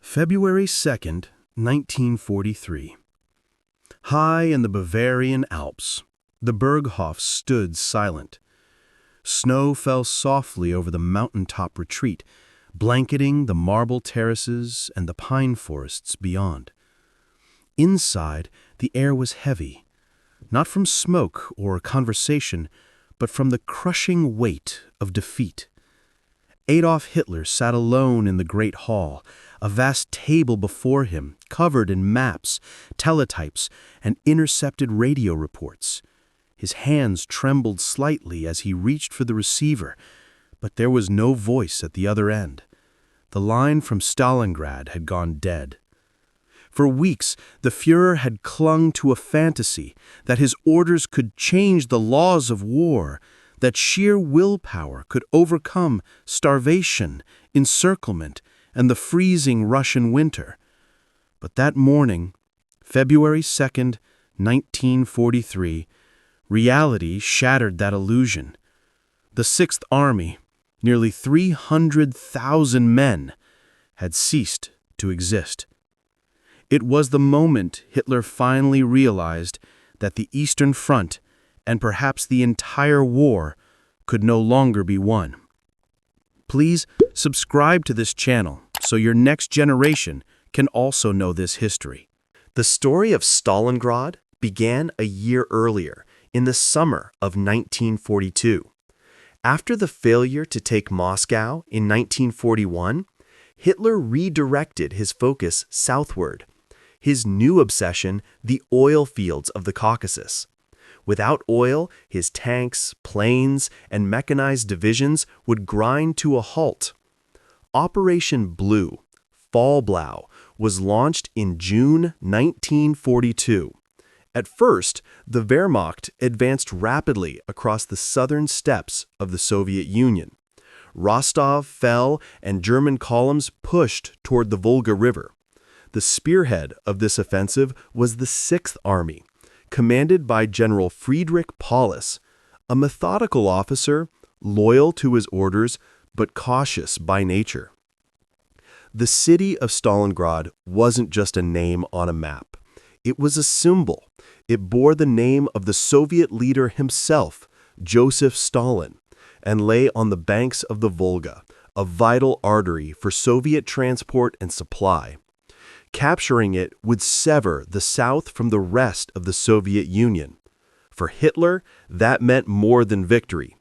February 2nd, 1943. High in the Bavarian Alps, the Berghof stood silent. Snow fell softly over the mountaintop retreat, blanketing the marble terraces and the pine forests beyond. Inside, the air was heavy, not from smoke or conversation, but from the crushing weight of defeat. Adolf Hitler sat alone in the great hall, a vast table before him covered in maps, teletypes, and intercepted radio reports. His hands trembled slightly as he reached for the receiver, but there was no voice at the other end. The line from Stalingrad had gone dead. For weeks, the Führer had clung to a fantasy that his orders could change the laws of war, that sheer willpower could overcome starvation, encirclement, and the freezing Russian winter. But that morning, February 2nd, 1943, reality shattered that illusion. The Sixth Army, nearly 300,000 men, had ceased to exist. It was the moment Hitler finally realized that the Eastern Front, and perhaps the entire war, could no longer be won. Please subscribe to this channel so your next generation can also know this history. The story of Stalingrad began a year earlier, in the summer of 1942. After the failure to take Moscow in 1941, Hitler redirected his focus southward. His new obsession, the oil fields of the Caucasus. Without oil, his tanks, planes, and mechanized divisions would grind to a halt. Operation Blue, Fallblau, was launched in June 1942. At first, the Wehrmacht advanced rapidly across the southern steppes of the Soviet Union. Rostov fell and German columns pushed toward the Volga River. The spearhead of this offensive was the Sixth Army, commanded by General Friedrich Paulus, a methodical officer, loyal to his orders, but cautious by nature. The city of Stalingrad wasn't just a name on a map. It was a symbol. It bore the name of the Soviet leader himself, Joseph Stalin, and lay on the banks of the Volga, a vital artery for Soviet transport and supply. Capturing it would sever the South from the rest of the Soviet Union. For Hitler, that meant more than victory.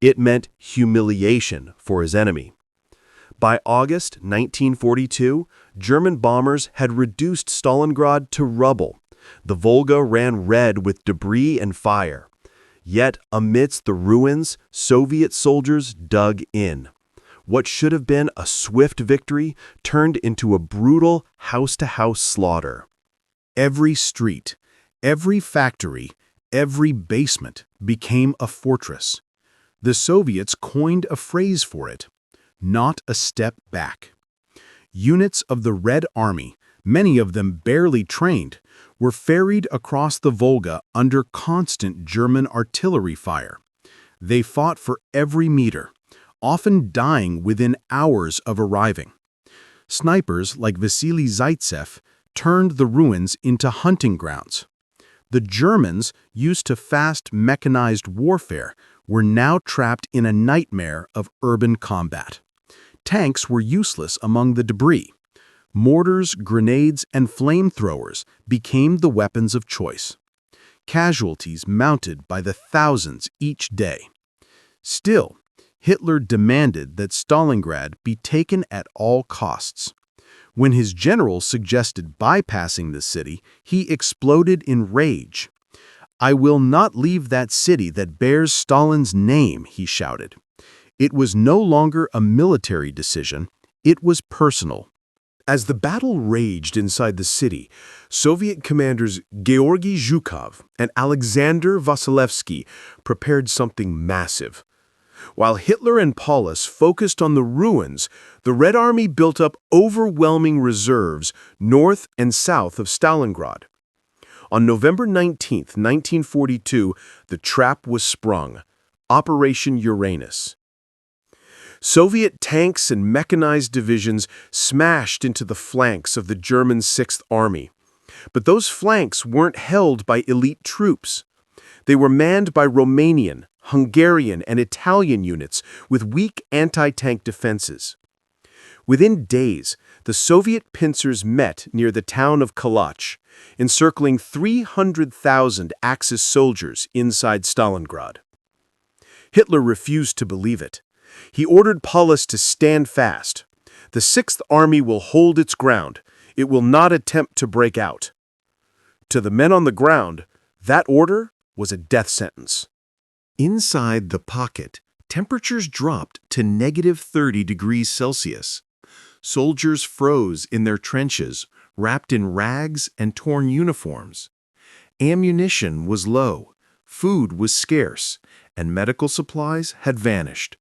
It meant humiliation for his enemy. By August 1942, German bombers had reduced Stalingrad to rubble. The Volga ran red with debris and fire. Yet, amidst the ruins, Soviet soldiers dug in. What should have been a swift victory turned into a brutal house-to-house slaughter. Every street, every factory, every basement became a fortress. The Soviets coined a phrase for it: not a step back. Units of the Red Army, many of them barely trained, were ferried across the Volga under constant German artillery fire. They fought for every meter, often dying within hours of arriving. Snipers like Vasily Zaitsev turned the ruins into hunting grounds. The Germans, used to fast mechanized warfare, were now trapped in a nightmare of urban combat. Tanks were useless among the debris. Mortars, grenades, and flamethrowers became the weapons of choice. Casualties mounted by the thousands each day. Still, Hitler demanded that Stalingrad be taken at all costs. When his generals suggested bypassing the city, he exploded in rage. "I will not leave that city that bears Stalin's name," he shouted. It was no longer a military decision, it was personal. As the battle raged inside the city, Soviet commanders Georgy Zhukov and Alexander Vasilevsky prepared something massive. While Hitler and Paulus focused on the ruins, the Red Army built up overwhelming reserves north and south of Stalingrad. On November 19, 1942, the trap was sprung, Operation Uranus. Soviet tanks and mechanized divisions smashed into the flanks of the German Sixth Army. But those flanks weren't held by elite troops. They were manned by Romanian, Hungarian, and Italian units with weak anti-tank defenses. Within days, the Soviet pincers met near the town of Kalach, encircling 300,000 Axis soldiers inside Stalingrad. Hitler refused to believe it. He ordered Paulus to stand fast. The Sixth Army will hold its ground. It will not attempt to break out. To the men on the ground, that order was a death sentence. Inside the pocket, temperatures dropped to -30 degrees Celsius. Soldiers froze in their trenches, wrapped in rags and torn uniforms. Ammunition was low, food was scarce, and medical supplies had vanished.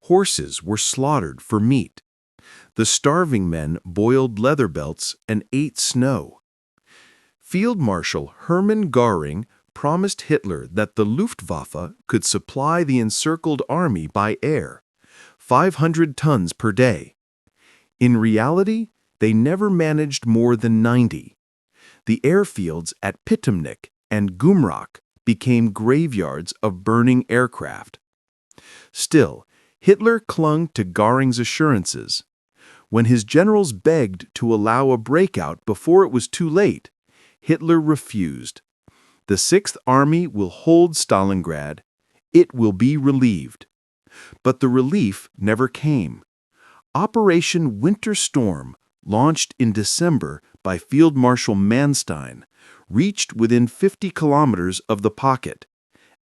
Horses were slaughtered for meat. The starving men boiled leather belts and ate snow. Field Marshal Hermann Göring promised Hitler that the Luftwaffe could supply the encircled army by air, 500 tons per day. In reality, they never managed more than 90. The airfields at Pitomnik and Gumrak became graveyards of burning aircraft. Still, Hitler clung to Göring's assurances. When his generals begged to allow a breakout before it was too late, Hitler refused. The Sixth Army will hold Stalingrad. It will be relieved. But the relief never came. Operation Winter Storm, launched in December by Field Marshal Manstein, reached within 50 kilometers of the pocket,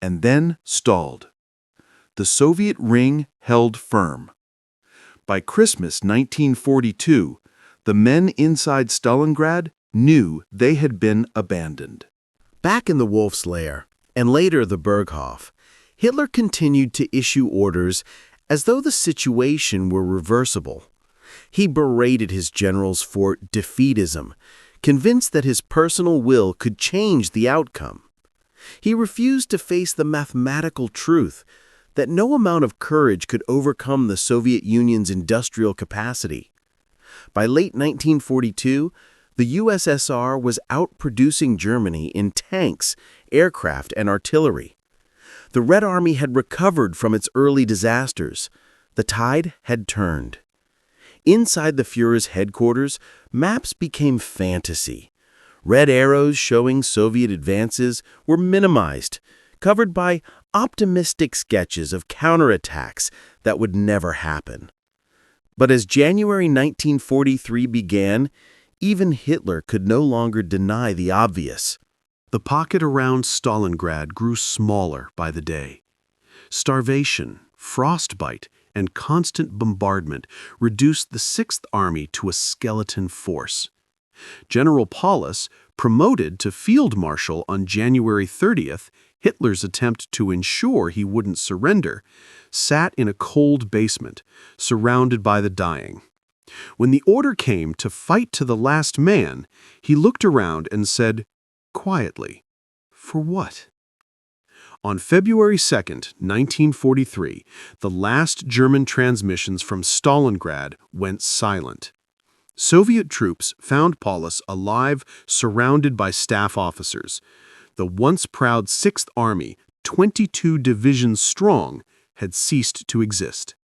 and then stalled. The Soviet ring held firm. By Christmas 1942, the men inside Stalingrad knew they had been abandoned. Back in the Wolf's Lair, and later the Berghof, Hitler continued to issue orders as though the situation were reversible. He berated his generals for defeatism, convinced that his personal will could change the outcome. He refused to face the mathematical truth that no amount of courage could overcome the Soviet Union's industrial capacity. By late 1942, the USSR was outproducing Germany in tanks, aircraft, and artillery. The Red Army had recovered from its early disasters. The tide had turned. Inside the Führer's headquarters, maps became fantasy. Red arrows showing Soviet advances were minimized, covered by optimistic sketches of counterattacks that would never happen. But as January 1943 began, even Hitler could no longer deny the obvious. The pocket around Stalingrad grew smaller by the day. Starvation, frostbite, and constant bombardment reduced the Sixth Army to a skeleton force. General Paulus, promoted to Field Marshal on January 30th, Hitler's attempt to ensure he wouldn't surrender, sat in a cold basement, surrounded by the dying. When the order came to fight to the last man, he looked around and said, quietly, "For what?" On February 2nd, 1943, the last German transmissions from Stalingrad went silent. Soviet troops found Paulus alive, surrounded by staff officers. The once proud Sixth Army, 22 divisions strong, had ceased to exist.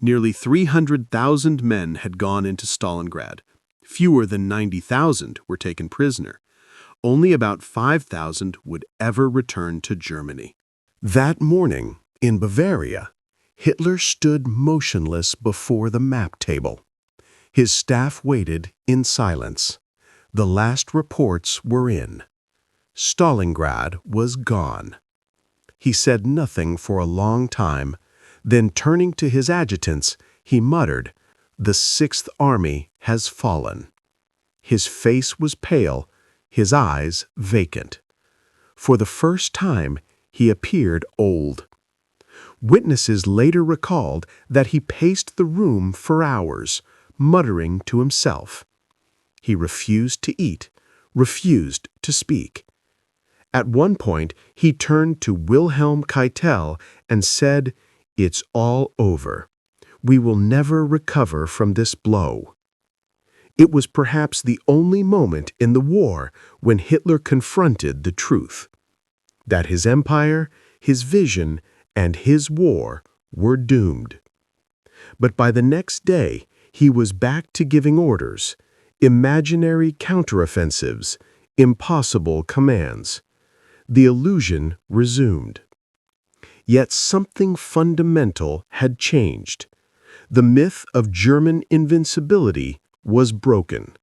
Nearly 300,000 men had gone into Stalingrad. Fewer than 90,000 were taken prisoner. Only about 5,000 would ever return to Germany. That morning, in Bavaria, Hitler stood motionless before the map table. His staff waited in silence. The last reports were in. Stalingrad was gone. He said nothing for a long time. Then, turning to his adjutants, he muttered, "The Sixth Army has fallen." His face was pale, his eyes vacant. For the first time, he appeared old. Witnesses later recalled that he paced the room for hours, muttering to himself. He refused to eat, refused to speak. At one point, he turned to Wilhelm Keitel and said, "It's all over. "We will never recover from this blow." It was perhaps the only moment in the war when Hitler confronted the truth, that his empire, his vision, and his war were doomed. But by the next day, he was back to giving orders, imaginary counteroffensives, impossible commands. The illusion resumed. Yet something fundamental had changed. The myth of German invincibility was broken.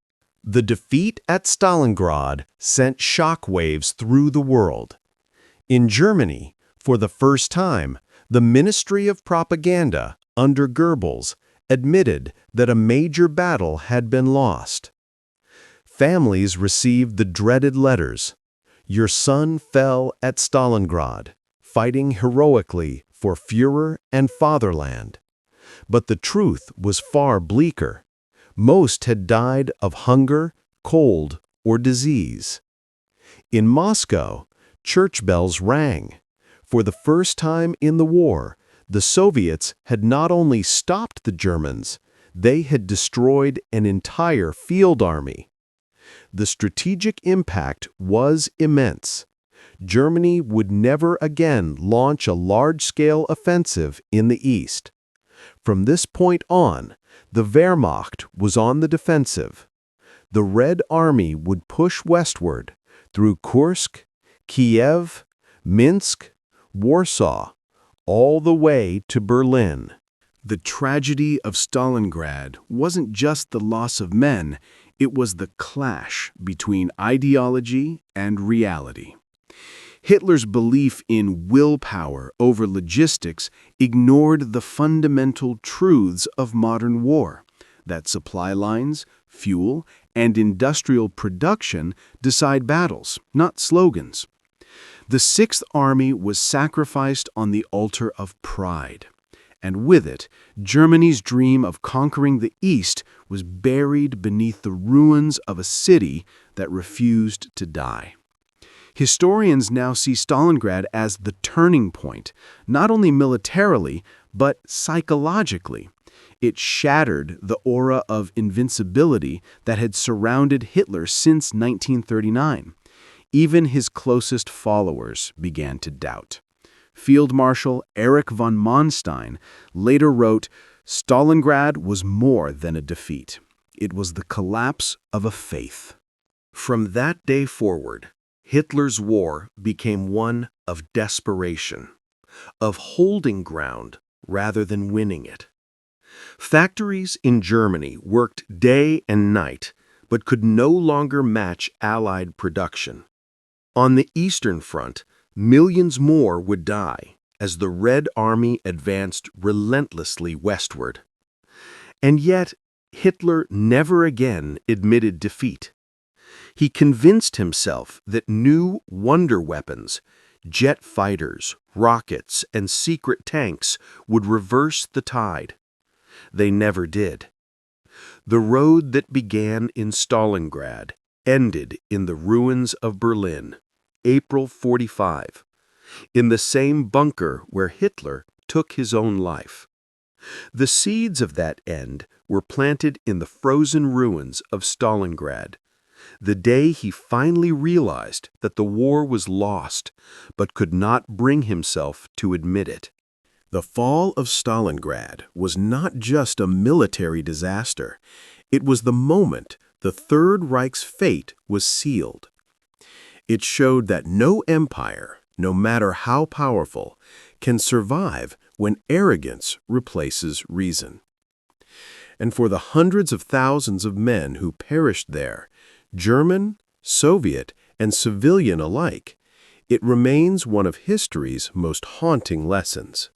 The defeat at Stalingrad sent shockwaves through the world. In Germany, for the first time, the Ministry of Propaganda, under Goebbels, admitted that a major battle had been lost. Families received the dreaded letters, "Your son fell at Stalingrad, fighting heroically for Führer and fatherland." But the truth was far bleaker. Most had died of hunger, cold, or disease. In Moscow, church bells rang. For the first time in the war, the Soviets had not only stopped the Germans, they had destroyed an entire field army. The strategic impact was immense. Germany would never again launch a large-scale offensive in the East. From this point on, the Wehrmacht was on the defensive. The Red Army would push westward through Kursk, Kiev, Minsk, Warsaw, all the way to Berlin. The tragedy of Stalingrad wasn't just the loss of men, it was the clash between ideology and reality. Hitler's belief in willpower over logistics ignored the fundamental truths of modern war, that supply lines, fuel, and industrial production decide battles, not slogans. The Sixth Army was sacrificed on the altar of pride, and with it, Germany's dream of conquering the East was buried beneath the ruins of a city that refused to die. Historians now see Stalingrad as the turning point, not only militarily, but psychologically. It shattered the aura of invincibility that had surrounded Hitler since 1939. Even his closest followers began to doubt. Field Marshal Erich von Manstein later wrote, "Stalingrad was more than a defeat. It was the collapse of a faith." From that day forward, Hitler's war became one of desperation, of holding ground rather than winning it. Factories in Germany worked day and night, but could no longer match Allied production. On the Eastern Front, millions more would die as the Red Army advanced relentlessly westward. And yet, Hitler never again admitted defeat. He convinced himself that new wonder weapons, jet fighters, rockets, and secret tanks would reverse the tide. They never did. The road that began in Stalingrad ended in the ruins of Berlin, April 45, in the same bunker where Hitler took his own life. The seeds of that end were planted in the frozen ruins of Stalingrad, the day he finally realized that the war was lost, but could not bring himself to admit it. The fall of Stalingrad was not just a military disaster. It was the moment the Third Reich's fate was sealed. It showed that no empire, no matter how powerful, can survive when arrogance replaces reason. And for the hundreds of thousands of men who perished there, German, Soviet, and civilian alike, it remains one of history's most haunting lessons.